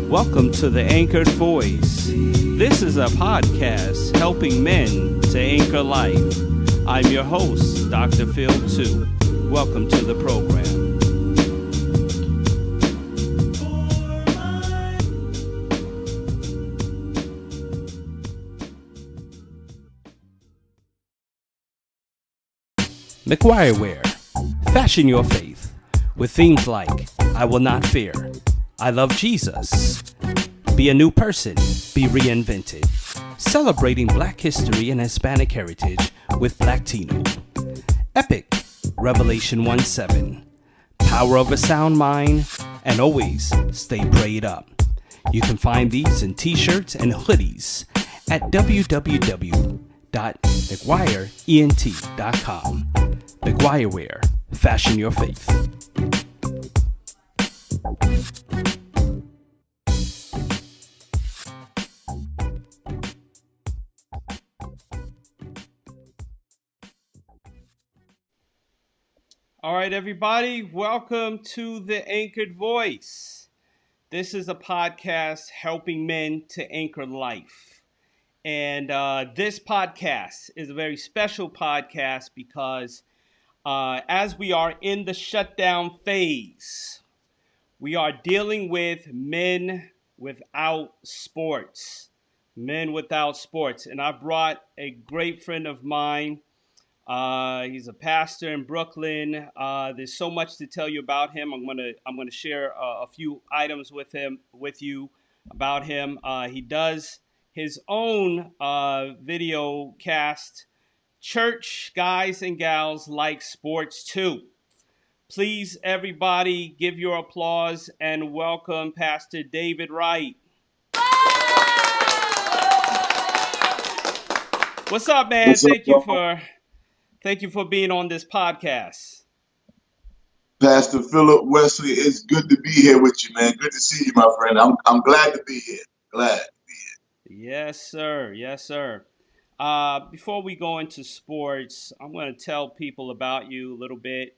Welcome to the Anchored Voice. This is a podcast helping men to anchor life. I'm your host, Dr. Phil 2. Welcome to the program. McGuire Wear. Fashion your faith with themes like I will not fear, I love Jesus, be a new person, be reinvented, celebrating Black history and Hispanic heritage with Blacktino, Epic, Revelation 1:7, Power of a Sound Mind, and always stay prayed up. You can find these in t-shirts and hoodies at www.mcguireent.com. McGuire Wear, fashion your faith. All right, everybody, welcome to the Anchored Voice. This is a podcast helping men to anchor life. And this podcast is a very special podcast because as we are in the shutdown phase, we are dealing with men without sports. Men without sports. And I brought a great friend of mine. He's a pastor in Brooklyn. There's so much to tell you about him. I'm gonna share a few items with you about him. He does his own video cast. Church guys and gals like sports too. Please, everybody, give your applause and welcome Pastor David Wright. What's up, man? What's up, Thank you for being on this podcast. Pastor Philip Wesley? It's good to be here with you, man. Good to see you, my friend. I'm glad to be here. Glad to be here. Yes, sir. Yes, sir. Before we go into sports, I'm going to tell people about you a little bit.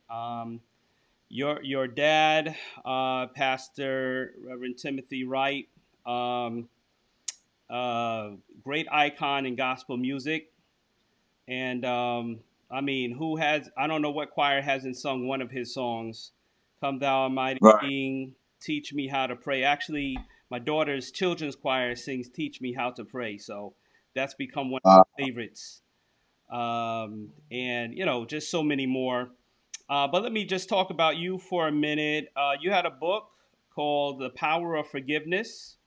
Your dad, Pastor Reverend Timothy Wright, great icon in gospel music. And I don't know what choir hasn't sung one of his songs. Come Thou Almighty Right. King, Teach Me How to Pray. Actually, my daughter's children's choir sings Teach Me How to Pray. So that's become one of my favorites. And, just so many more. But let me just talk about you for a minute. You had a book called The Power of Forgiveness.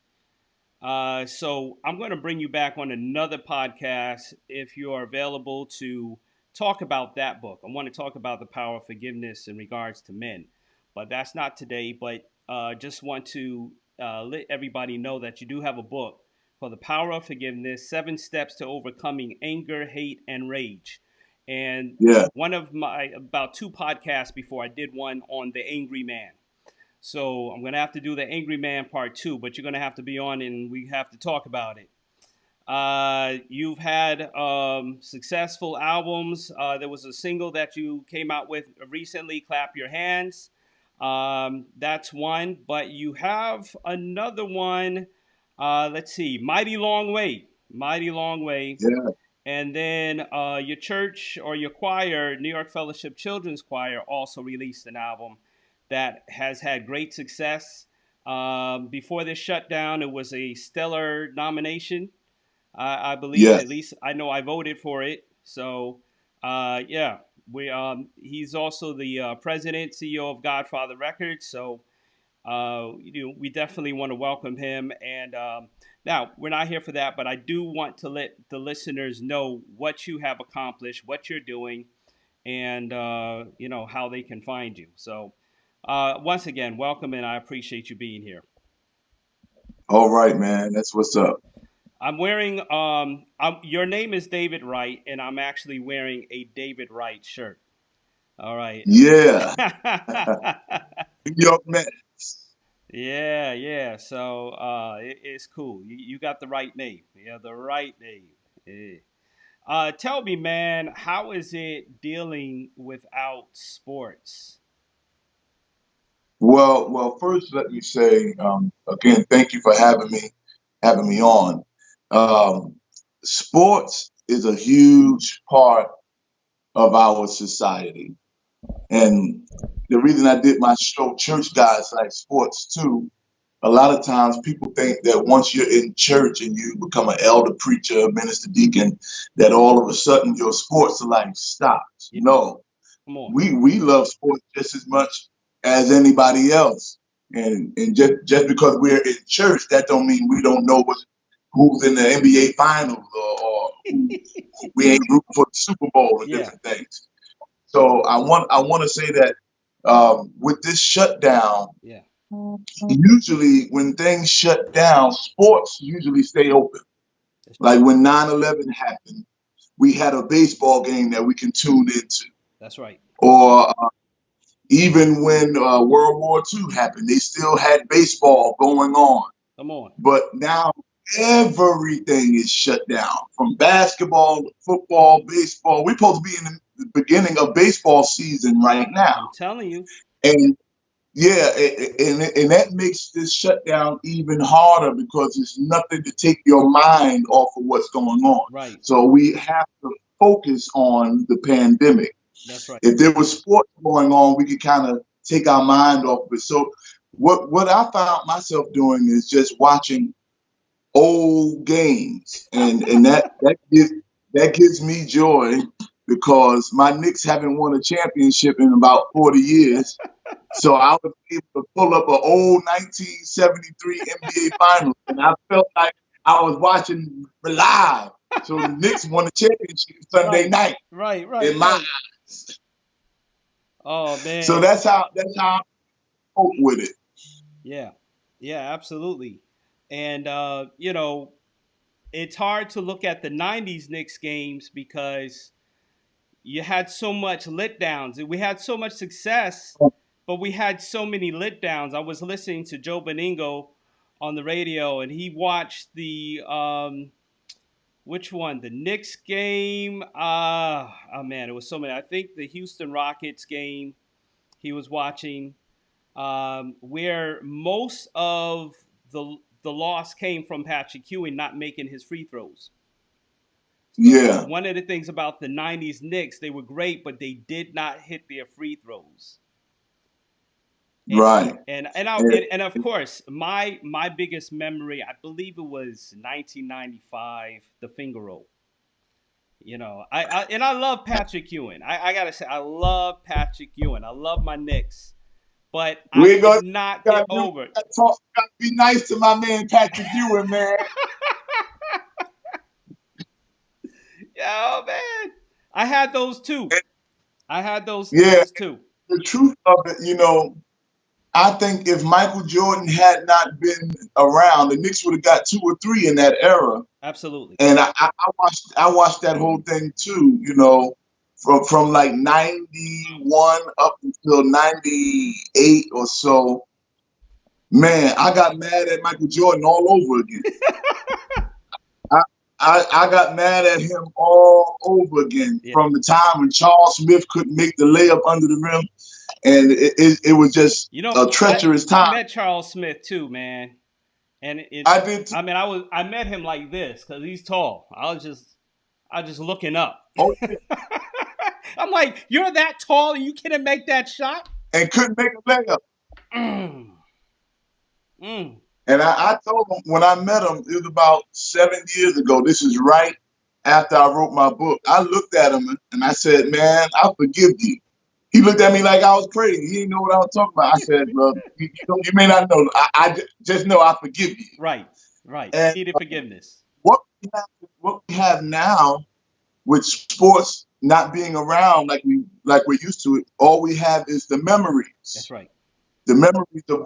So I'm going to bring you back on another podcast if you are available to talk about that book. I want to talk about the power of forgiveness in regards to men, but that's not today. But just want to let everybody know that you do have a book called The Power of Forgiveness, 7 Steps to Overcoming Anger, Hate, and Rage. And one of about 2 podcasts before, I did one on the angry man. So I'm going to have to do the Angry Man part 2, but you're going to have to be on and we have to talk about it. You've had successful albums. There was a single that you came out with recently, Clap Your Hands. That's one, but you have another one. Let's see, Mighty Long Way. Mighty Long Way. Yeah. And then your church or your choir, New York Fellowship Children's Choir, also released an album that has had great success. Before this shutdown, it was a stellar nomination, I believe. Yes. At least I know I voted for it. So, he's also the president, CEO of Godfather Records. So, we definitely want to welcome him. And now, we're not here for that, but I do want to let the listeners know what you have accomplished, what you're doing, and, how they can find you. So, once again, welcome, and I appreciate you being here. All right, man. That's what's up. I'm wearing, your name is David Wright, and I'm actually wearing a David Wright shirt. All right. Yeah. New York Mets. Yeah. So it's cool. You got the right name. Yeah, the right name. Yeah. Tell me, man, how is it dealing without sports? First, let me say again, thank you for having me on. Um, Sports is a huge part of our society, and the reason I did my show, Church Guys Like Sports too. A lot of times, people think that once you're in church and you become an elder, preacher, minister, deacon, that all of a sudden your sports life stops. Yeah, No, come on. we love sports just as much as anybody else. And just because we're in church, that don't mean we don't know who's in the NBA finals, or who we ain't rooting for the Super Bowl and Yeah, different things. So I want to say that with this shutdown, yeah. usually when things shut down, sports usually stay open. That's Like when 9/11 happened, we had a baseball game that we can tune into. that's right. Or even when World War II happened, they still had baseball going on. Come on. But now everything is shut down, from basketball, football, baseball. We're supposed to be in the beginning of baseball season right now. I'm telling you. And yeah, and that makes this shutdown even harder because there's nothing to take your mind off of what's going on. Right. So we have to focus on the pandemic. That's right. If there was sports going on, we could kind of take our mind off of it. So what I found myself doing is just watching old games, and that gives me joy because my Knicks haven't won a championship in about 40 years. So I was able to pull up an old 1973 NBA Finals, and I felt like I was watching live. So the Knicks won the championship Sunday Right. night Right. in Right. my Right. eyes. Oh So man. that's how I cope with it. Yeah. Yeah, absolutely. And it's hard to look at the 90s Knicks games because you had so much lit downs. We had so much success, but we had so many lit downs. I was listening to Joe Beningo on the radio, and he watched the which one? The Knicks game. Oh man, it was so many. I think the Houston Rockets game he was watching, where most of the loss came from Patrick Ewing not making his free throws. So Yeah, one of the things about the '90s Knicks, they were great, but they did not hit their free throws. And right. and of course, my biggest memory, I believe it was 1995, the finger roll. I love Patrick Ewing. I gotta say, I love Patrick Ewing. I love my Knicks, but I We're could gonna not get gotta, over it. gotta talk. Gotta be nice to my man Patrick Ewing, man. Yeah, oh man, I had those too. And, I had those yeah, those two. the truth of it, I think if Michael Jordan had not been around, the Knicks would have got two or three in that era. Absolutely. And I watched that whole thing too. From like '91 up until '98 or so. Man, I got mad at Michael Jordan all over again. I, I got mad at him all over again Yeah. from the time when Charles Smith couldn't make the layup under the rim, and it was just You know, a I treacherous I time. met Charles Smith too, man, and I did. I mean, I met him like this because he's tall. I was just looking up. Oh, I'm like, you're that tall and you can't make that shot. and couldn't make a layup. Mm, mm. And I told him when I met him, it was about 7 years ago. This is right after I wrote my book. I looked at him and I said, "Man, I forgive you." He looked at me like I was crazy. He didn't know what I was talking about. I said, "Well, you may not know. I just know I forgive you." Right, right. He And needed forgiveness. what what we have now with sports not being around like we're used to it, all we have is the That's memories. right. The memories of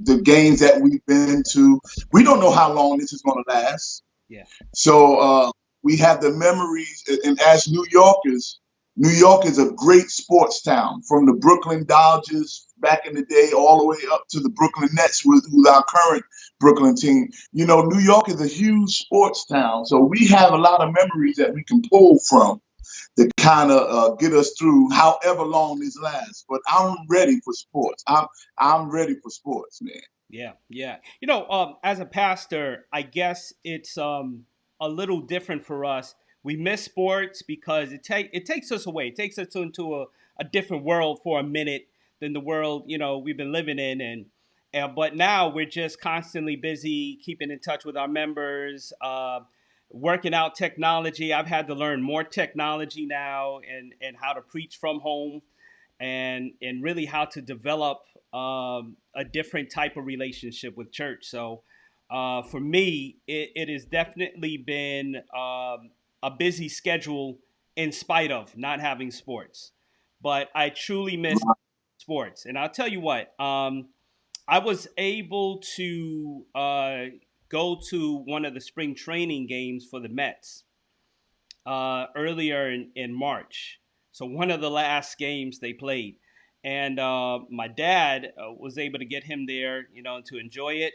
the games that we've been to. We don't know how long this is going to last. Yeah, So we have the memories, and as New Yorkers, New York is a great sports town. From the Brooklyn Dodgers back in the day, all the way up to the Brooklyn Nets, who's our current Brooklyn team. New York is a huge sports town, so we have a lot of memories that we can pull from. to kind of get us through however long this lasts. But I'm ready for sports. I'm ready for sports, man. Yeah, yeah. As a pastor, I guess it's a little different for us. We miss sports because it takes us away. It takes us into a different world for a minute than the world we've been living in, and but now we're just constantly busy keeping in touch with our members, working out technology. I've had to learn more technology now and how to preach from home and really how to develop a different type of relationship with church. So for me, it has definitely been a busy schedule in spite of not having sports. But I truly miss sports, and I'll tell you what. I was able to go to one of the spring training games for the Mets earlier in March. So one of the last games they played, and my dad was able to get him there, to enjoy it.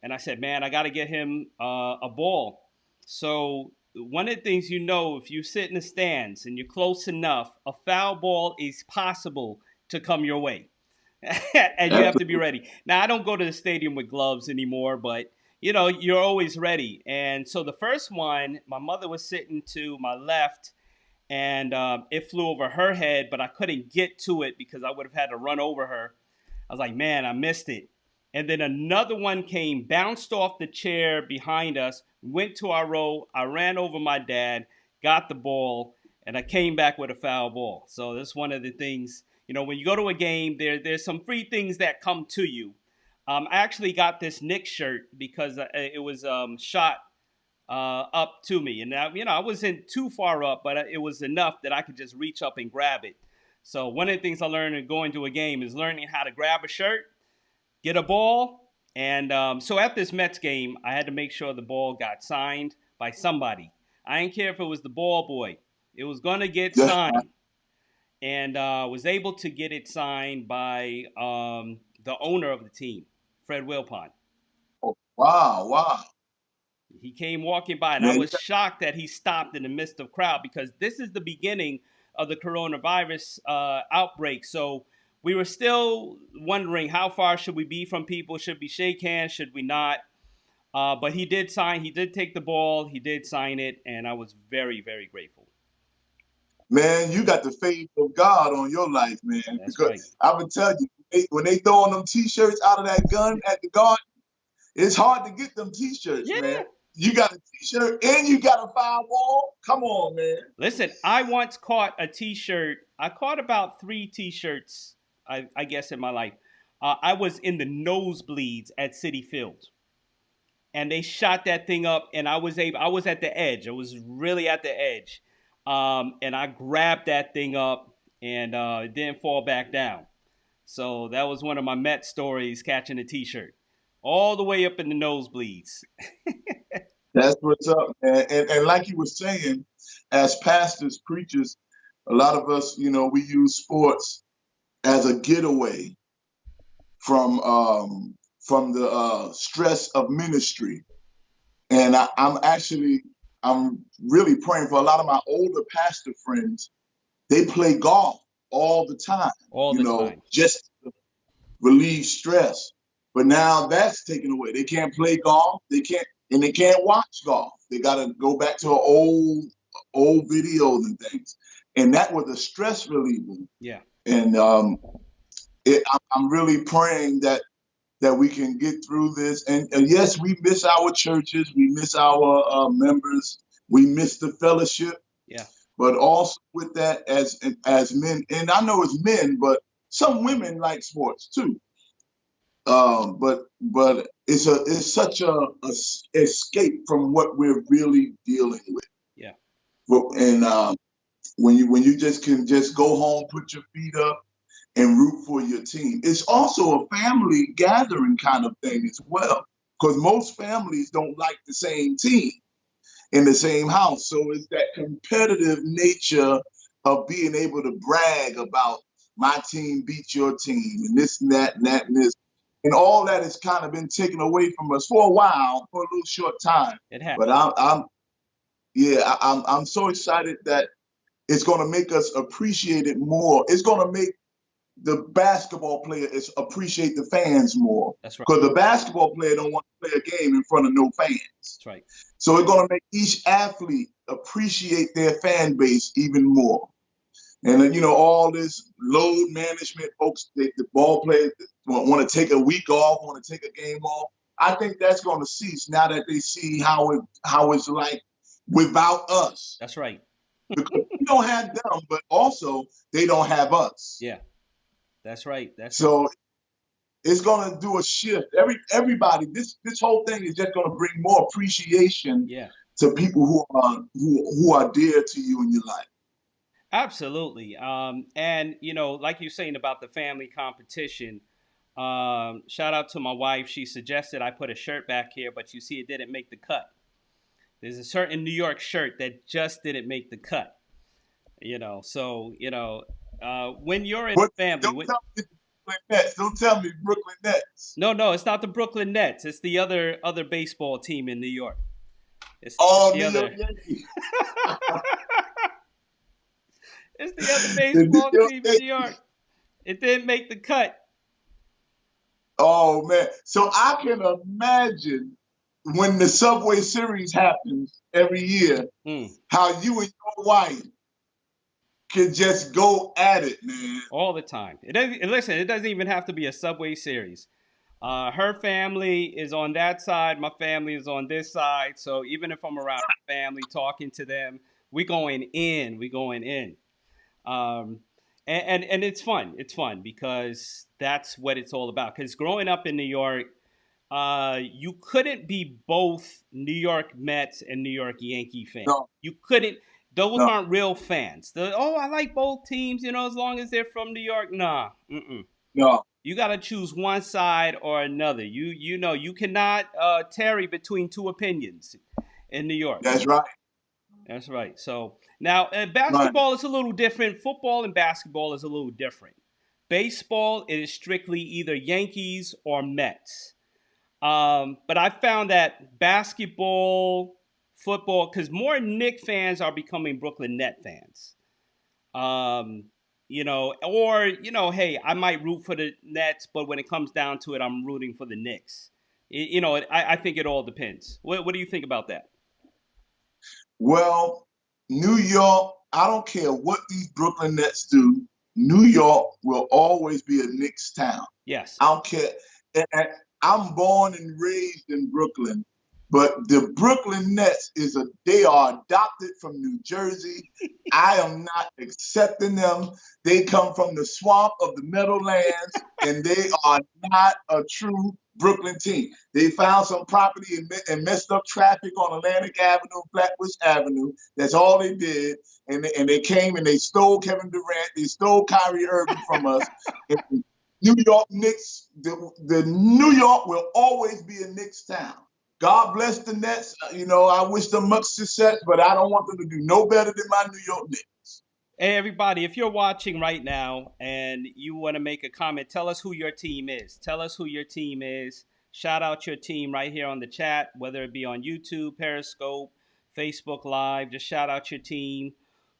And I said, man, I got to get him a ball. So one of the things if you sit in the stands and you're close enough, a foul ball is possible to come your way. And you have to be Absolutely. ready. Now, I don't go to the stadium with gloves anymore, but you're always ready. And so the first one, my mother was sitting to my left, and it flew over her head, but I couldn't get to it because I would have had to run over her. I was like, man, I missed it. And then another one came, bounced off the chair behind us, went to our row. I ran over my dad, got the ball, and I came back with a foul ball. So that's one of the things, when you go to a game, there's some free things that come to you. I actually got this Knicks shirt because it was shot up to me, and I wasn't too far up, but it was enough that I could just reach up and grab it. So one of the things I learned in going to a game is learning how to grab a shirt, get a ball, and so at this Mets game, I had to make sure the ball got signed by somebody. I didn't care if it was the ball boy; it was gonna get signed, and was able to get it signed by the owner of the team, Fred Wilpon. Wow, wow, He came walking by, and I man. was shocked that he stopped in the midst of crowd because this is the beginning of the coronavirus outbreak. So we were still wondering how far should we be from people? Should we shake hands? Should we not? But he did sign. He did take the ball. He did sign it, and I was very, very grateful. Man, you got the favor of God on your life, man. That's Because right. I would tell you, when they throwing them T-shirts out of that gun at the guard, it's hard to get them T-shirts, man. Yeah. You got a T-shirt and you got a firewall. Come on, man. Listen, I once caught a T-shirt. I caught about 3 T-shirts, I guess, in my life. I was in the nosebleeds at City Field, and they shot that thing up, and I was at the edge. I was really at the edge, and I grabbed that thing up, and it didn't fall back down. So that was one of my Met stories, catching a T-shirt, all the way up in the nosebleeds. That's what's up, man. And like you were saying, as pastors, preachers, a lot of us, we use sports as a getaway from the stress of ministry. And I'm really praying for a lot of my older pastor friends. They play golf all the time, All the time. just to relieve stress. But now that's taken away. They can't play golf. They can't watch golf. They got to go back to old videos and things. And that was a stress reliever. Yeah. And I'm really praying that we can get through this. And yes, we miss our churches, we miss our members, we miss the fellowship. Yeah. But also with that, as men, and I know it's men, but some women like sports too. But it's such a escape from what we're really dealing with. Yeah. And when you just can just go home, put your feet up, and root for your team. It's also a family gathering kind of thing as well, because most families don't like the same team in the same house. So it's that competitive nature of being able to brag about my team beat your team and this and that and that and this. And all that has kind of been taken away from us for a while, for a little short time. It happened. But I'm so excited that It's going to make us appreciate it more. It's going to make the basketball player is appreciate the fans more That's right. because the basketball player don't want to play a game in front of no fans. That's right. So it's going to make each athlete appreciate their fan base even more. And then, all this load management, folks, the ball players want to take a week off, want to take a game off. I think that's going to cease now that they see how it's like without us. That's right. Because we don't have them, but also they don't have us. Yeah. That's right. That's right. So it's going to do a shift. Everybody, this whole thing is just going to bring more appreciation Yeah. to people who are dear to you in your life. Absolutely. And like you're saying about the family competition, shout out to my wife. She suggested I put a shirt back here, but you see, it didn't make the cut. There's a certain New York shirt that just didn't make the cut. So when you're in a But family, don't tell me Brooklyn Nets. Don't tell me Brooklyn Nets. no, it's not the Brooklyn Nets. It's the other baseball team in New York. It's Oh, the New York other. Yankees. It's the other The New baseball York team in New Yankees. York. It didn't make the cut. Oh man. So I can imagine when the Subway Series happens every year, Mm, how you and your wife can just go at it, man. all the time. It doesn't listen. It doesn't even have to be a Subway series. Her family is on that side. My family is on this side. So even if I'm around her family talking to them, we going in. We going in. Um, and it's fun. It's fun because that's what it's all about. Because growing up in New York, you couldn't be both New York Mets and New York Yankee fans. No, You couldn't. Those no, aren't real fans. I like both teams. As long as they're from New York. Nah. Mm-mm. no. You got to choose one side or another. You cannot tarry between two opinions in New York. That's right. That's right. So now Right. basketball is a little different. Football and basketball is a little different. Baseball, it is strictly either Yankees or Mets. But I found that basketball, football, because more Knick fans are becoming Brooklyn Net fans. Um, hey, I might root for the Nets, but when it comes down to it, I'm rooting for the Knicks. I think it all depends. What do you think about that? Well, New York, I don't care what these Brooklyn Nets do. New York will always be a Knicks town. Yes. I don't care. And I'm born and raised in Brooklyn, but the Brooklyn Nets they are adopted from New Jersey. I am not accepting them. They come from the swamp of the Meadowlands, and they are not a true Brooklyn team. They found some property and messed up traffic on Atlantic Avenue, Flatbush Avenue. That's all they did. And they came and they stole Kevin Durant. They stole Kyrie Irving from us. And New York Knicks, the New York will always be a Knicks town. God bless the Nets. I wish them much success, but I don't want them to do no better than my New York Knicks. Hey, everybody, if you're watching right now and you want to make a comment, tell us who your team is. Tell us who your team is. Shout out your team right here on the chat, whether it be on YouTube, Periscope, Facebook Live. Just shout out your team,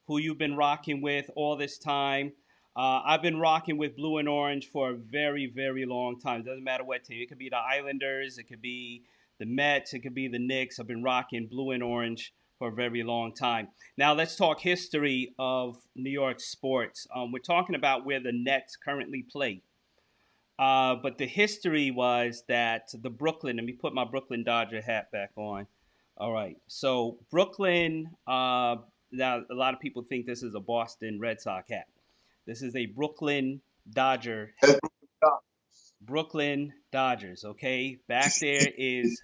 who you've been rocking with all this time. I've been rocking with blue and orange for a very, very long time. Doesn't matter what team. It could be the Islanders. It could be the Mets. It could be the Knicks. I've been rocking blue and orange for a very long time. Now let's talk history of New York sports. We're talking about where the Nets currently play. But the history was that the Brooklyn, let me put my Brooklyn Dodger hat back on. All right. So Brooklyn, now a lot of people think this is a Boston Red Sox hat. This is a Brooklyn Dodger hat. Brooklyn Dodgers, okay? Back there is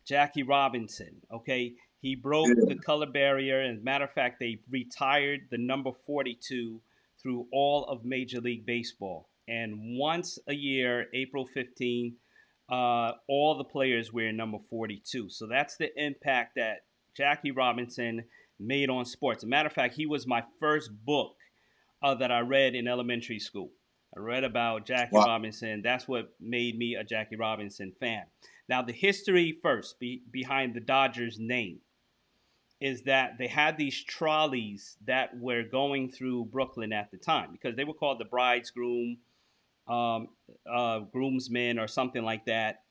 Jackie Robinson, okay? He broke Yeah. the color barrier. As a matter of fact, they retired the number 42 through all of Major League Baseball. And once a year, April 15th, all the players wear number 42. So that's the impact that Jackie Robinson made on sports. As a matter of fact, he was my first book that I read in elementary school. I read about Jackie Wow. Robinson. That's what made me a Jackie Robinson fan. Now, the history first behind the Dodgers name. is that they had these trolleys that were going through Brooklyn at the time because they were called the bride's groom, um, groomsmen or something like that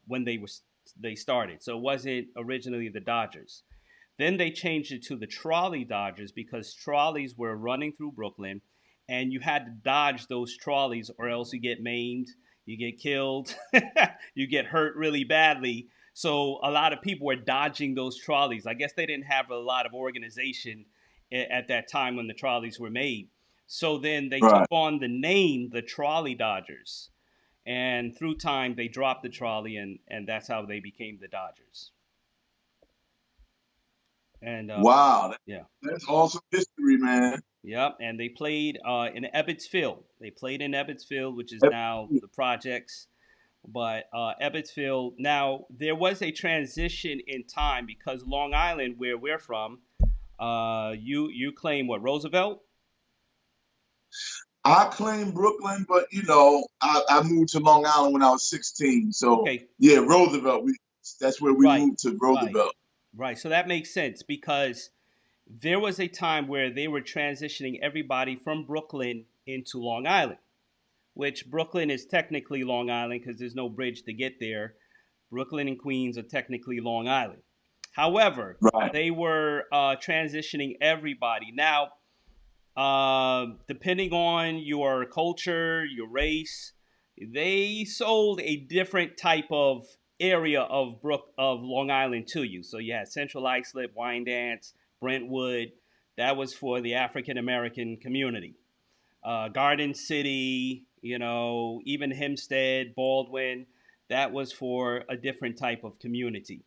when they started. So it wasn't originally the Dodgers. Then they changed it to the trolley Dodgers because trolleys were running through Brooklyn, and you had to dodge those trolleys, or else you get maimed, you get killed, you get hurt really badly. So a lot of people were dodging those trolleys. I guess they didn't have a lot of organization at that time when the trolleys were made. So then they took Right. on the name the Trolley Dodgers, and through time they dropped the trolley, and that's how they became the Dodgers. And Wow. yeah. That's awesome history, man. Yep, and they played in Ebbets Field. They played in Ebbets Field, which is now the projects. But Ebbets Field. Now there was a transition in time because Long Island, where we're from, you claim what, Roosevelt? I claim Brooklyn, but I moved to Long Island when I was 16. So Okay, yeah, Roosevelt. That's where we right, moved to right, Roosevelt. right. So that makes sense because there was a time where they were transitioning everybody from Brooklyn into Long Island, which Brooklyn is technically Long Island because there's no bridge to get there. Brooklyn and Queens are technically Long Island. However, Right. they were transitioning everybody. Now, depending on your culture, your race, they sold a different type of area of Long Island to you. So you had Central Islip, Wyandanch, Brentwood. That was for the African American community. Garden City, even Hempstead, Baldwin. That was for a different type of community.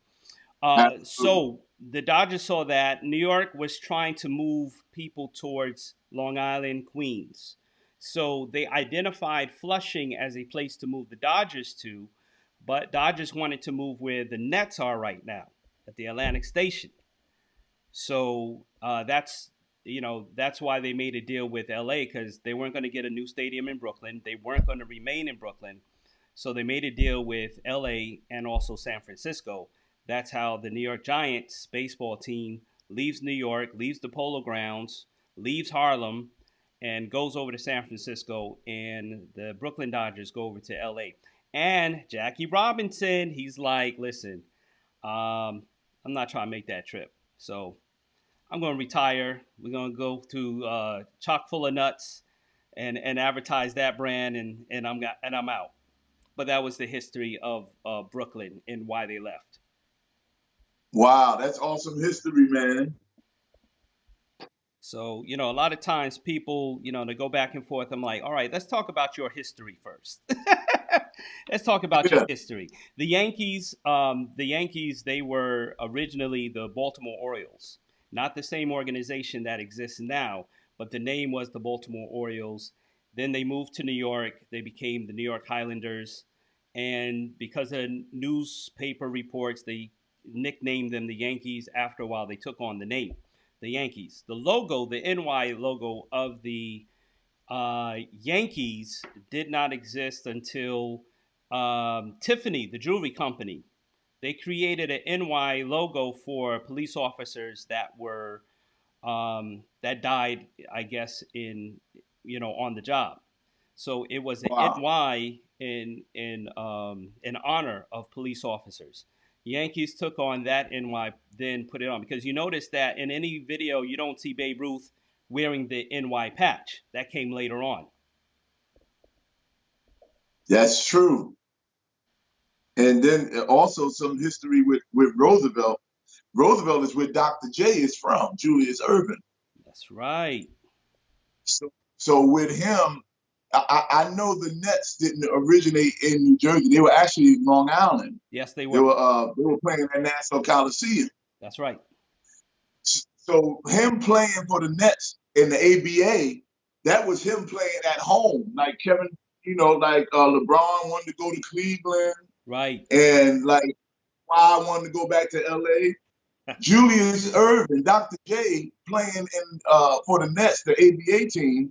Absolutely. So the Dodgers saw that New York was trying to move people towards Long Island, Queens. So they identified Flushing as a place to move the Dodgers to, but Dodgers wanted to move where the Nets are right now, at the Atlantic Station. So that's why they made a deal with LA because they weren't going to get a new stadium in Brooklyn. They weren't going to remain in Brooklyn. So they made a deal with LA and also San Francisco. That's how the New York Giants baseball team leaves New York, leaves the Polo Grounds, leaves Harlem, and goes over to San Francisco. And the Brooklyn Dodgers go over to LA. And Jackie Robinson, he's like, listen, I'm not trying to make that trip. So I'm going to retire. We're going to go to Chock full of nuts and advertise that brand, and I'm out. But that was the history of Brooklyn and why they left. Wow, that's awesome history, man. So, a lot of times people, they go back and forth. I'm like, all right, let's talk about your history first. Let's talk about your Yeah. history. The Yankees, they were originally the Baltimore Orioles, not the same organization that exists now, but the name was the Baltimore Orioles. Then they moved to New York. They became the New York Highlanders, and because of newspaper reports, they nicknamed them the Yankees. After a while, they took on the name the Yankees. The logo, the NY logo of the Yankees, did not exist until Tiffany, the jewelry company. They created an NY logo for police officers that died, I guess, on the job. So it was an Wow. NY in honor of police officers. Yankees took on that NY, then put it on because you notice that in any video you don't see Babe Ruth wearing the NY patch. That came later on. That's true. And then also some history with Roosevelt. Roosevelt is where Dr. J is from, Julius Irvin. That's right. So, so with him, I know the Nets didn't originate in New Jersey. They were actually in Long Island. Yes, they They were. were playing at Nassau Coliseum. That's right. So him playing for the Nets in the ABA, that was him playing at home. Like Kevin, like LeBron wanted to go to Cleveland, Right. and like why I wanted to go back to LA. Julius Irvin, Dr. J, playing in for the Nets, the ABA team.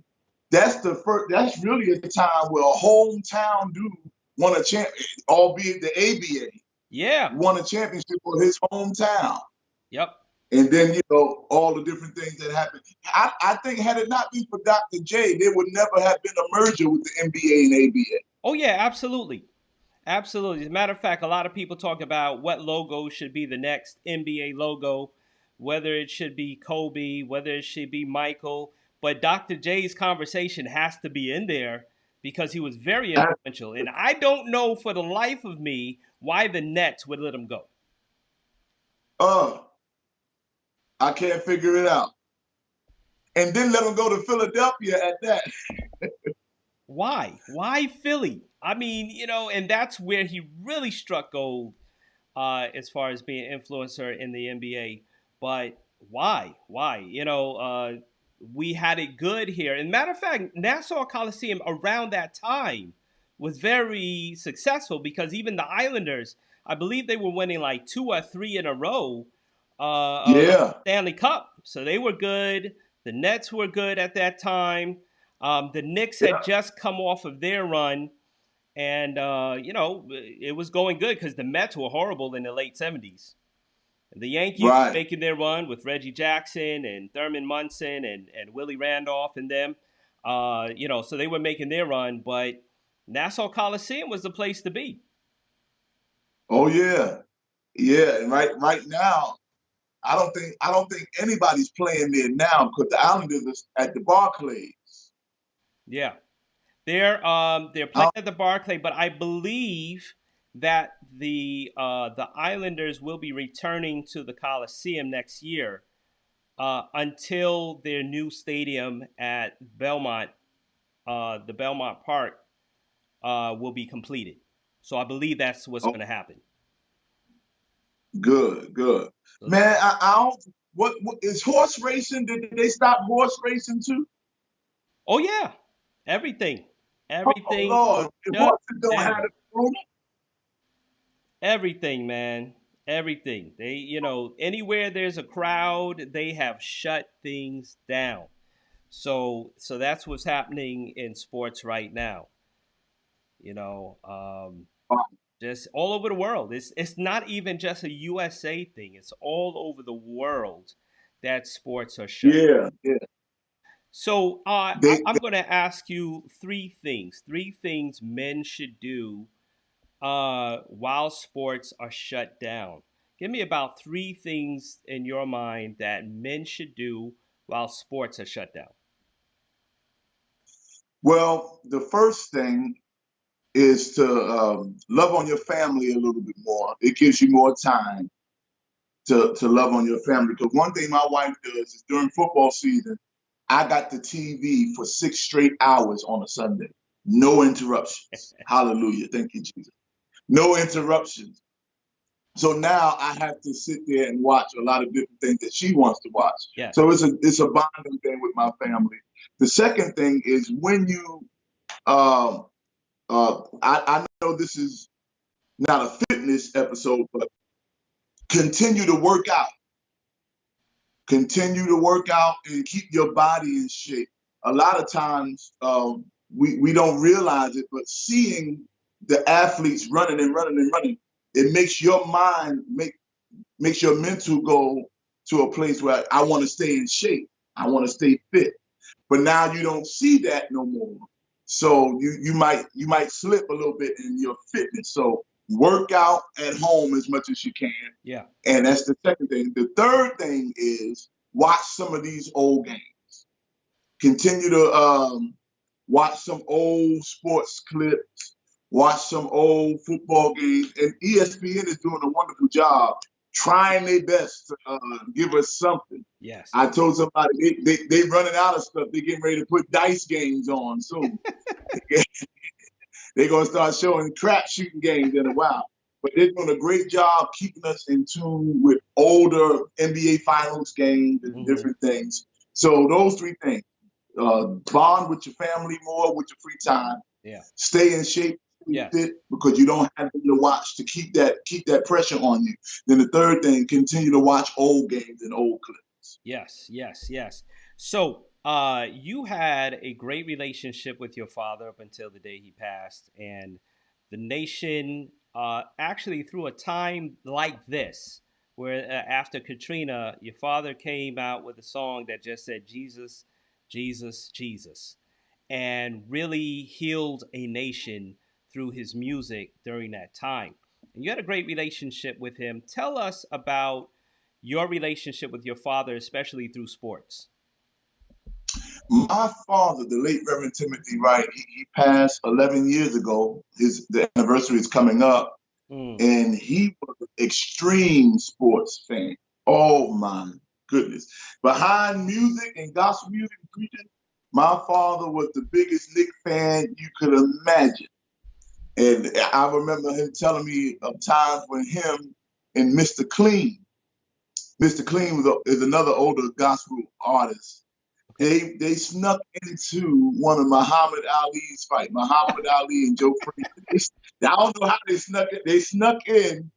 That's the first. That's really a time where a hometown dude won a champ, albeit the ABA Yeah. won a championship for his hometown. Yep. And then, all the different things that happened. I think had it not been for Dr. J, there would never have been a merger with the NBA and ABA. Oh yeah, absolutely. Absolutely. As a matter of fact, a lot of people talk about what logo should be the next NBA logo, whether it should be Kobe, whether it should be Michael. But Dr. J's conversation has to be in there because he was very influential. And I don't know for the life of me why the Nets would let him go. Uh, I can't figure it out. And then let him go to Philadelphia at that. Why? Why Philly? I mean, and that's where he really struck gold as far as being an influencer in the NBA. But why? Why? We had it good here. And matter of fact, Nassau Coliseum around that time was very successful because even the Islanders, I believe they were winning like 2 or 3 in a row of Yeah, Stanley Cup. So they were good. The Nets were good at that time. The Knicks had yeah, just come off of their run and it was going good because the Mets were horrible in the late '70s. The Yankees were right. making their run with Reggie Jackson and Thurman Munson and Willie Randolph and them. So they were making their run, but Nassau Coliseum was the place to be. Oh yeah, yeah. And right now, I don't think anybody's playing there now because the Islanders are at the Barclays. Yeah, they're playing I, at the Barclay, but I believe that the Islanders will be returning to the Coliseum next year until their new stadium at Belmont, the Belmont Park, will be completed. So I believe that's what's oh, going to happen. good, good. So, Man, I don't. What is horse racing? Did they stop horse racing too? oh yeah, everything, Oh everything Lord, the shut horses don't have down. the Everything, man, everything. They, anywhere there's a crowd, they have shut things down. So that's what's happening in sports right now. You know, um, just all over the world. It's not even just a USA thing. It's all over the world that sports are shut. Yeah, yeah. So They, I'm going to ask you three things men should do while sports are shut down. Give me about 3 things in your mind that men should do while sports are shut down. well, the first thing is to love on your family a little bit more. It gives you more time to love on your family. Because one thing my wife does is during football season, I got the TV for 6 straight hours on a Sunday. No interruptions. Hallelujah. Thank you, Jesus. No interruptions. So now I have to sit there and watch a lot of different things that she wants to watch. Yes. So it's a bonding thing with my family. The second thing is when you um I know this is not a fitness episode, but continue to work out. Continue to work out and keep your body in shape. A lot of times we don't realize it, but seeing the athletes running and running and running, it makes your mind makes your mental go to a place where I want to stay in shape. I want to stay fit. But now you don't see that no more. So you might slip a little bit in your fitness. So work out at home as much as you can. Yeah. And that's the second thing. The third thing is watch some of these old games. Continue to watch some old sports clips, watch some old football games. And ESPN is doing a wonderful job trying their best to give us something. Yes. I told somebody they running out of stuff. They getting ready to put dice games on soon. They're gonna start showing crap shooting games in a while. But they're doing a great job keeping us in tune with older NBA Finals games and Hmm. different things. So those three things: bond with your family more with your free time, Yeah. stay in shape, stay Yes. fit because you don't have to watch to keep that pressure on you. Then the third thing: continue to watch old games and old clips. Yes. Yes. Yes. So you had a great relationship with your father up until the day he passed, and the nation actually through a time like this. where after Katrina, your father came out with a song that just said Jesus, Jesus, Jesus, and really healed a nation through his music during that time. And you had a great relationship with him. Tell us about your relationship with your father, especially through sports. My father, the late Reverend Timothy Wright, he passed 11 years ago. The anniversary is coming up, Mm, and he was an extreme sports fan. Oh my goodness! Behind music and gospel music preaching, my father was the biggest Nick fan you could imagine. And I remember him telling me of times when him and Mr. Clean is another older gospel artist. okay. They snuck into one of Muhammad Ali's fight, Muhammad Ali and Joe Frazier. I don't know how they snuck it. They snuck in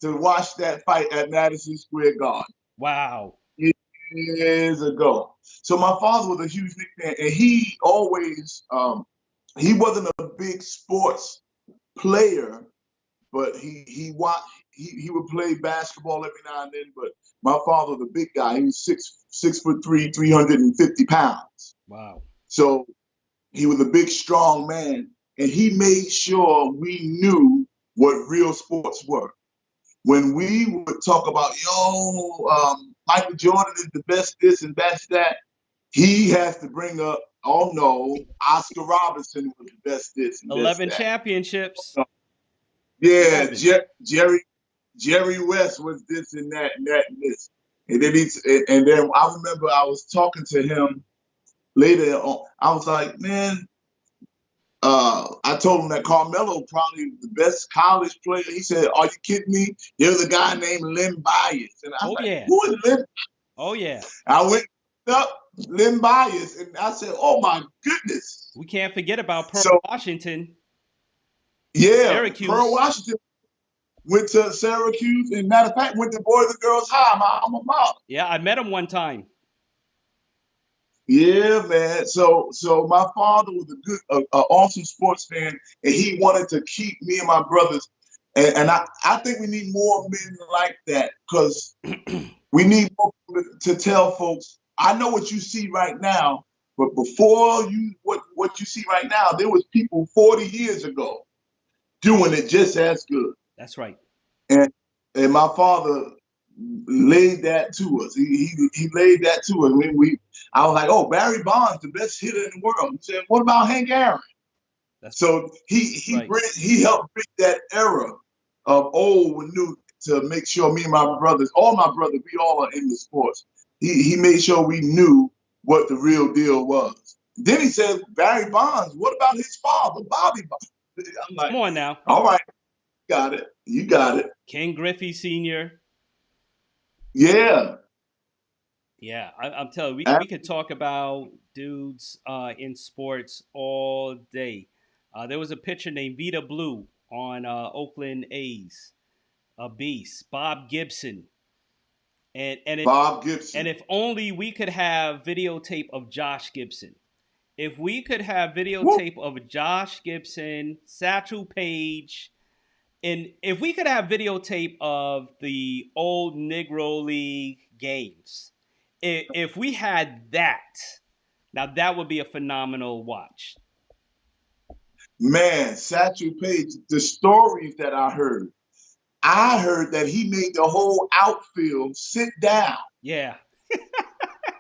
to watch that fight at Madison Square Garden Wow. years ago. So my father was a huge Knicks fan, and he wasn't a big sports player, but he would play basketball every now and then. But my father was a big guy. He was 6'3", 350 pounds. Wow. So he was a big, strong man, and he made sure we knew what real sports were. When we would talk about, Michael Jordan is the best this and best that, he has to bring up, oh no, Oscar Robertson was the best this and best 11 that. championships. Yeah, 11. Jerry West was this and that and this. And then I remember I was talking to him later on. I was like, man, I told him that Carmelo probably the best college player. He said, "Are you kidding me? There's a guy named Len Bias," and I'm Oh, like, yeah. "Who is Len?" Oh, yeah. I went up Len Bias, and I said, "Oh my goodness!" We can't forget about Pearl So Washington, yeah, Pearl Syracuse. Washington went to Syracuse, and matter of fact, went to Boys and Girls High, my alma mater. Yeah, I met him one time. Yeah, man. So my father was awesome sports fan, and he wanted to keep me and my brothers. And I think we need more men like that because we need more to tell folks. I know what you see right now, but before what you see right now, there was people 40 years ago doing it just as good. That's right. And and my father laid that to us. He laid that to us. I was like, oh, Barry Bonds, the best hitter in the world. He said, what about Hank Aaron? That's So right. he helped bring that era of old and new to make sure me and my brothers, all my brothers, we all are in the sports. He made sure we knew what the real deal was. Then he said, Barry Bonds, what about his father, Bobby Bonds? I'm like, Come on now. all right, got it. You got it. Ken Griffey Sr. Yeah. Yeah, I'm telling you, we could talk about dudes in sports all day. There was a pitcher named Vita Blue on Oakland A's, a beast. Bob Gibson, and it Bob and Gibson. if only we could have videotape of Josh Gibson. If we could have Woo. videotape of Josh Gibson, Satchel Paige, and if we could have videotape of the old Negro League games, if we had that, now that would be a phenomenal watch. Man, Satchel Paige, the stories that I heard that he made the whole outfield sit down Yeah.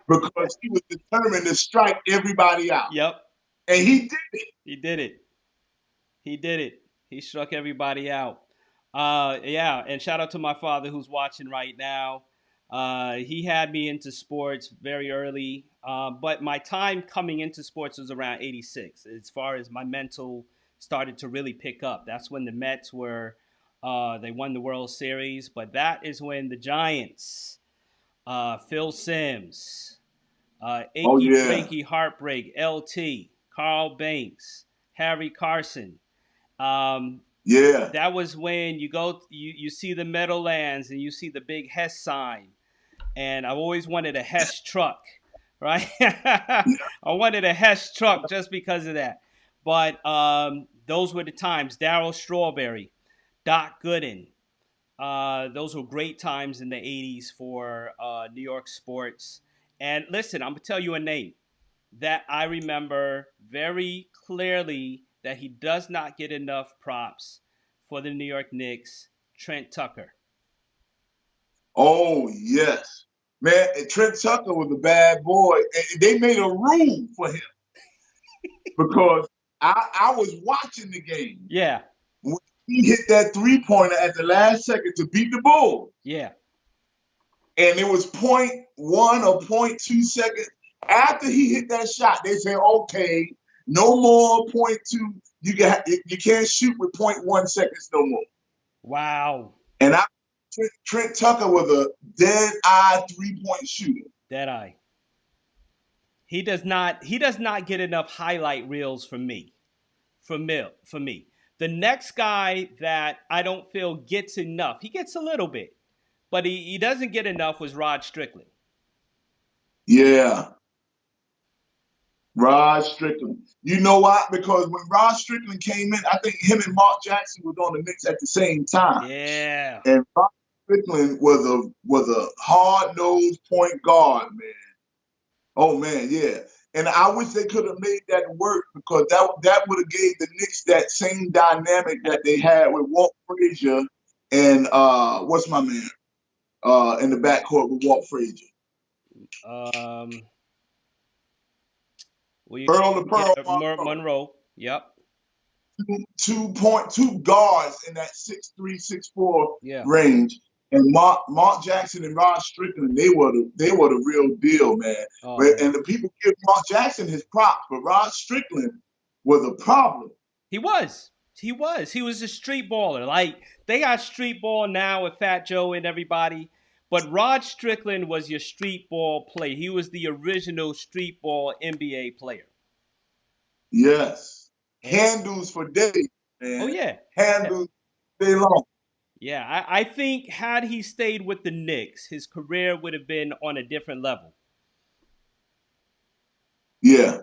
because he was determined to strike everybody out. Yep. And he did it. He did it. He did it. He struck everybody out. Yeah, and shout out to my father who's watching right now. He had me into sports very early, but my time coming into sports was around '86. As far as my mental started to really pick up, that's when the Mets were they won the World Series. But that is when the Giants, Phil Simms, Oh, Achy yeah. Breaky Heartbreak, LT, Carl Banks, Harry Carson. Um, Yeah. that was when you see the Meadowlands and you see the big Hess sign, and I've always wanted a Hess truck, right? I wanted a Hess truck just because of that. But those were the times. Darryl Strawberry, Doc Gooden, Those were great times in the 80s for New York sports. And listen, I'm going to tell you a name that I remember very clearly that he does not get enough props for the New York Knicks, Trent Tucker. Oh yes, man. And Trent Tucker was a bad boy, and they made a rule for him because I was watching the game Yeah, when he hit that 3 pointer at the last second to beat the Bulls, yeah. and it was point one or point 2 seconds after he hit that shot. They said, "Okay, no more point two. You can't shoot with point 1 seconds no more." Wow. And Trent Tucker was a dead eye 3 point shooter. That eye. He does not get enough highlight reels from me. For me. The next guy that I don't feel gets enough, he gets a little bit, but he doesn't get enough was Rod Strickland. Yeah, Rod Strickland. You know why? Because when Rod Strickland came in, I think him and Mark Jackson was on the Knicks at the same time. Yeah. And Rod Strickland was a hard nosed point guard, man. Oh man, yeah. And I wish they could have made that work because that would have gave the Knicks that same dynamic that they had with Walt Frazier and what's my man in the backcourt with Walt Frazier. Um, we Pearl to yeah, Pearl Monroe. Monroe. Yep. 2 guards in that 6'3", 6'4" Yeah. range. And Mark Jackson and Rod Strickland, they were the real deal, man. Oh But, man. and the people give Mark Jackson his props, but Rod Strickland was a problem. He was. He was. He was a street baller. Like they got street ball now with Fat Joe and everybody, but Rod Strickland was your street ball player. He was the original street ball NBA player. Yes. And Handles for days, oh man. yeah, yeah, Handles day long. yeah. I think had he stayed with the Knicks, his career would have been on a different level. Yeah.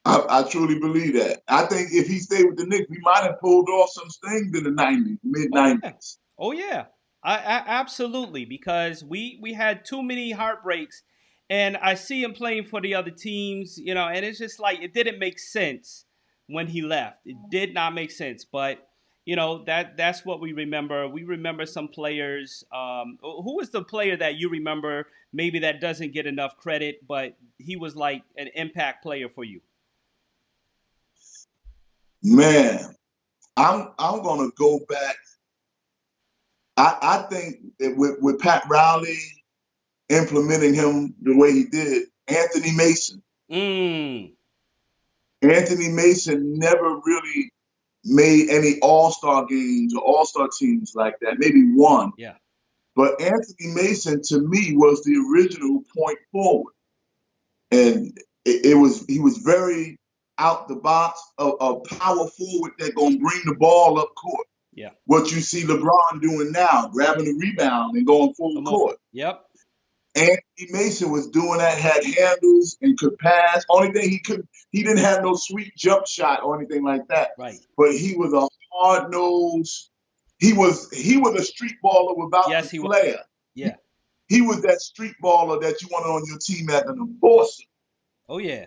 I truly believe that. I think if he stayed with the Knicks, we might have pulled off some things in the 90s, mid Oh yeah. 90s. Oh yeah. I absolutely because we had too many heartbreaks, and I see him playing for the other teams, and it's just like it didn't make sense when he left. It did not make sense, but that's what we remember. We remember some players. Who was the player that you remember? Maybe that doesn't get enough credit, but he was like an impact player for you. Man, I'm gonna go back. I think that with Pat Riley implementing him the way he did, Anthony Mason. Mm. Anthony Mason never really made any all-star games or all-star teams like that, maybe one. Yeah. But Anthony Mason to me was the original point forward. And he was very out the box, a power forward that gonna bring the ball up court. Yeah. What you see LeBron doing now, grabbing the rebound and going full Come on. court. Yep. Anthony Mason was doing that, had handles and could pass. Only thing he didn't have no sweet jump shot or anything like that. Right. But he was a hard nosed. He was a street baller without the Yes, he was. flair. Yeah. He was that street baller that you wanted on your team as an enforcer. Oh yeah.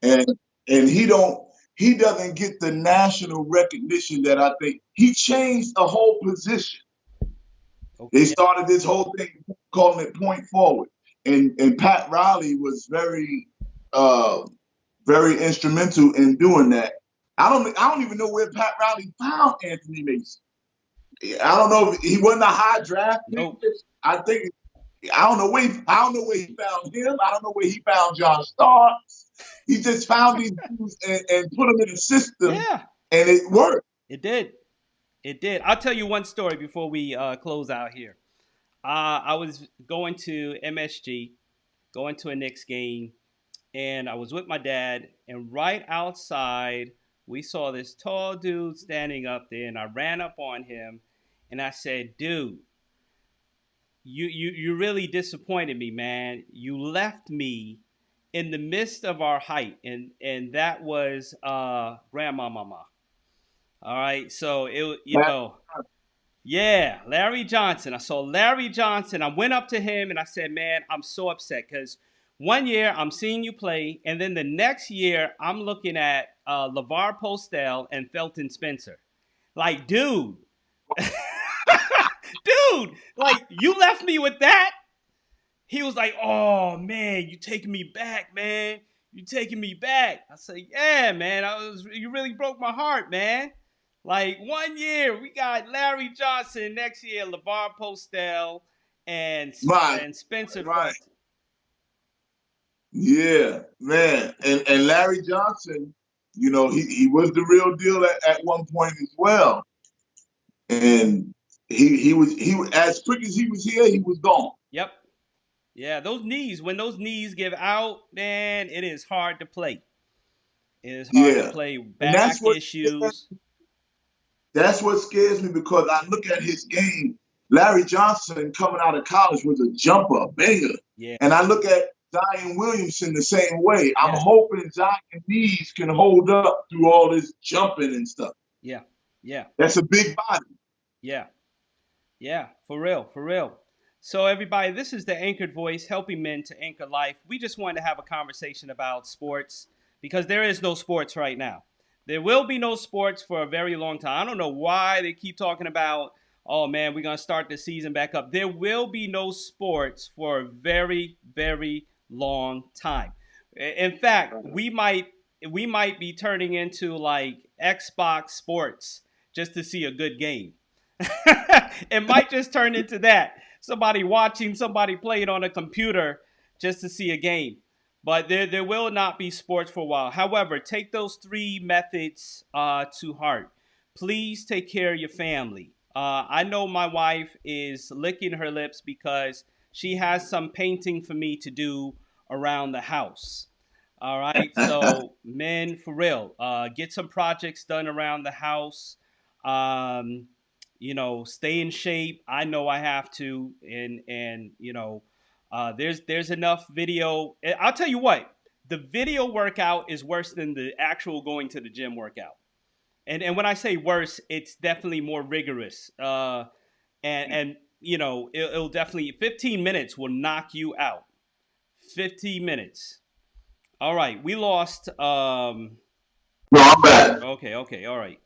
And he doesn't get the national recognition that I think he changed the whole position. They Okay. started this whole thing calling it point forward, and Pat Riley was uh, very instrumental in doing that. I don't even know where Pat Riley found Anthony Mason. I don't know if he wasn't a high draft pick. Nope. I think I don't know where he found him. I don't know where he found John Starks. He just found these dudes and put them in the system, Yeah. and it worked. It did. It did. I'll tell you one story before we close out here. I was going to MSG, going to a Knicks game, and I was with my dad. And right outside, we saw this tall dude standing up there, and I ran up on him, and I said, "Dude, you really disappointed me, man. You left me in the midst of our height, and that was grandma mama. All right, so it. Yeah, Larry Johnson. I saw Larry Johnson. I went up to him and I said, "Man, I'm so upset because one year I'm seeing you play, and then the next year I'm looking at LeVar Postel and Felton Spencer. Like, dude, dude, like you left me with that." He was like, "Oh man, you taking me back, man. You taking me back." I said, "Yeah, man. You really broke my heart, man." Like one year we got Larry Johnson, next year LeVar Postel and My and Spencer right. Felton. Yeah, man. And Larry Johnson, he was the real deal at one point as well. And he was as quick as he was here, he was gone. Yep. Yeah, those knees, when those knees give out, man, it is hard to play. It is hard to Yeah. play. And Back issues. that's what scares me because I look at his game. Larry Johnson coming out of college was a jumper, a banger. Yeah, And I look at Zion Williamson the same way. I'm yeah, hoping Zion knees can hold up through all this jumping and stuff. yeah, yeah, That's a big body. yeah. Yeah, for real, for real. So, everybody, this is the Anchored Voice helping men to anchor life. We just wanted to have a conversation about sports because there is no sports right now. There will be no sports for a very long time. I don't know why they keep talking about, oh man, we're going to start the season back up. There will be no sports for a very, very long time. In fact, we might be turning into like Xbox Sports just to see a good game. It might just turn into that. Somebody watching somebody play it on a computer just to see a game. But there will not be sports for a while. However, take those three methods to heart. Please take care of your family. I know my wife is licking her lips because she has some painting for me to do around the house. All right, so men, for real, get some projects done around the house. Um, stay in shape. I know I have to, and there's enough video. I'll tell you what, the video workout is worse than the actual going to the gym workout. And when I say worse, it's definitely more rigorous. And it'll definitely 15 minutes will knock you out. 15 minutes. All right, we lost. No, I'm back. Okay, okay, all right.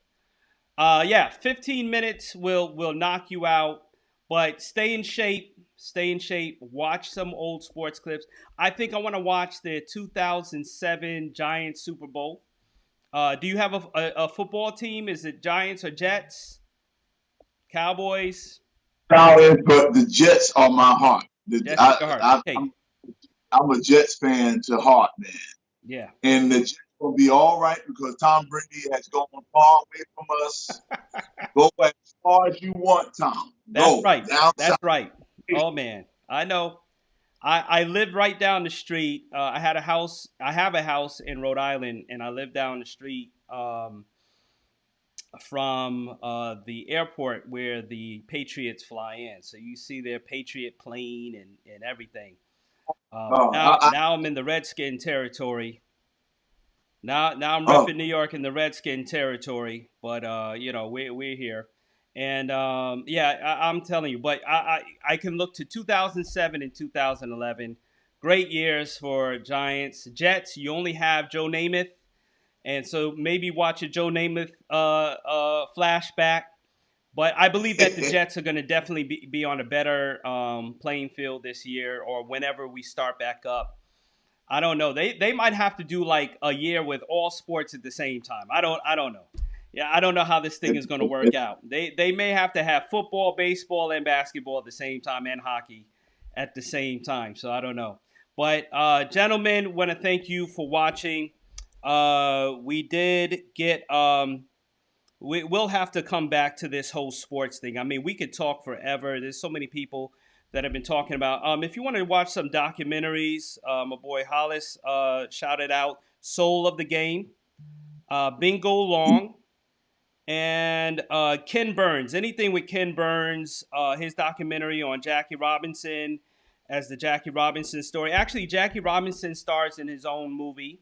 Yeah, 15 minutes will knock you out, but stay in shape. Stay in shape. Watch some old sports clips. I think I want to watch the 2007 Giants Super Bowl. Do you have a football team? Is it Giants or Jets? Cowboys? But the Jets are my heart. Jets in your heart. Okay. I'm a Jets fan to heart, man. Yeah. And the Jets will be all right because Tom Brady has gone far away from us. Go as far as you want, Tom. That's Go right. down That's south. right. Oh man, I know. I lived right down the street. I had a house. I have a house in Rhode Island, and I lived down the street from the airport where the Patriots fly in. So you see their Patriot plane and everything. But Uh, now I, now I'm in the Redskin territory. Now I'm uh, repping New York in the Redskin territory. But we're here. And yeah, I'm telling you, but I can look to 2007 and 2011. Great years for Giants. Jets, you only have Joe Namath, and so maybe watch a Joe Namath flashback. But I believe that the Jets are going to definitely be on a better playing field this year or whenever we start back up. I don't know. They might have to do like a year with all sports at the same time. I don't know. Yeah, I don't know how this thing is going to work out. They may have to have football, baseball, and basketball at the same time, and hockey at the same time. So I don't know. But gentlemen, want to thank you for watching. We did get we'll have to come back to this whole sports thing. I mean, we could talk forever. There's so many people that have been talking about. If you want to watch some documentaries, my boy Hollis shouted out Soul of the Game, Bingo Long, and Ken Burns. Anything with Ken Burns, his documentary on Jackie Robinson as the Jackie Robinson story. Actually, Jackie Robinson stars in his own movie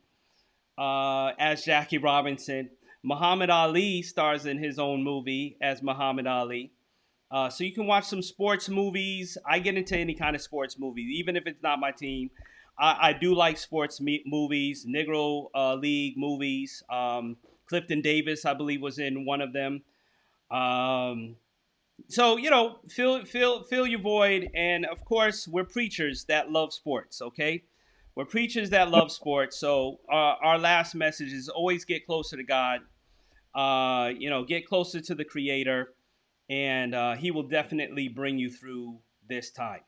as Jackie Robinson. Muhammad Ali stars in his own movie as Muhammad Ali. So you can watch some sports movies. I get into any kind of sports movie, even if it's not my team. I do like sports movies, Negro League movies. Clifton Davis, I believe, was in one of them. Um, so fill your void, and of course, we're preachers that love sports. Okay, we're preachers that love sports. So our last message is always get closer to God. Get closer to the Creator, and He will definitely bring you through this time.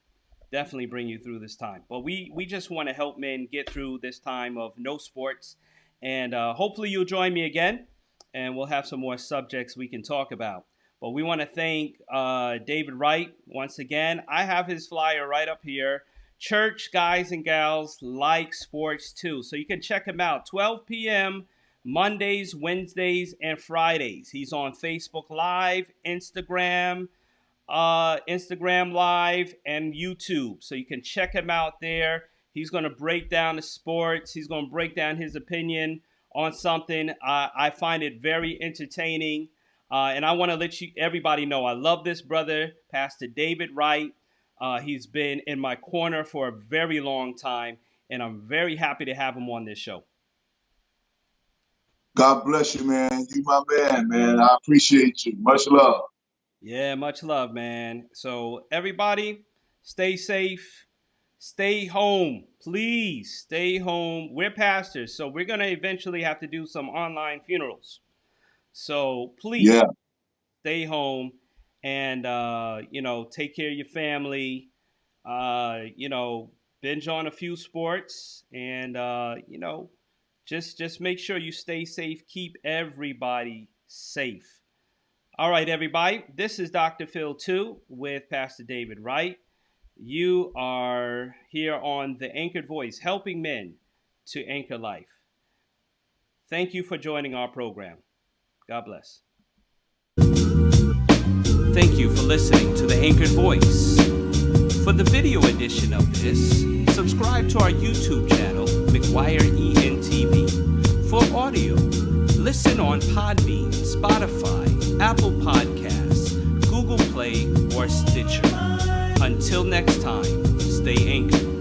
Definitely bring you through this time. But we just want to help men get through this time of no sports, and hopefully you'll join me again, and we'll have some more subjects we can talk about. But we want to thank David Wright once again. I have his flyer right up here. Church guys and gals like sports too, so you can check him out. 12 p.m. Mondays, Wednesdays, and Fridays. He's on Facebook Live, Instagram Live, and YouTube. So you can check him out there. He's going to break down the sports. He's going to break down his opinion on something. I find it very entertaining. And I want to let everybody know I love this brother, Pastor David Wright. He's been in my corner for a very long time, and I'm very happy to have him on this show. God bless you, man. You my man. I appreciate you. Much love. Yeah, much love, man. So everybody, stay safe. Stay home. Please stay home. We're pastors, so we're going to eventually have to do some online funerals. So please Yeah. stay home and, take care of your family. Binge on a few sports and, just make sure you stay safe. Keep everybody safe. All right, everybody. This is Dr. Phil 2 with Pastor David Wright. You are here on The Anchored Voice, helping men to anchor life. Thank you for joining our program. God bless. Thank you for listening to The Anchored Voice. For the video edition of this, subscribe to our YouTube channel, McGuire ENTV. For audio, listen on Podbean, Spotify, Apple Podcasts, Google Play, or Stitcher. Until next time, stay anchored.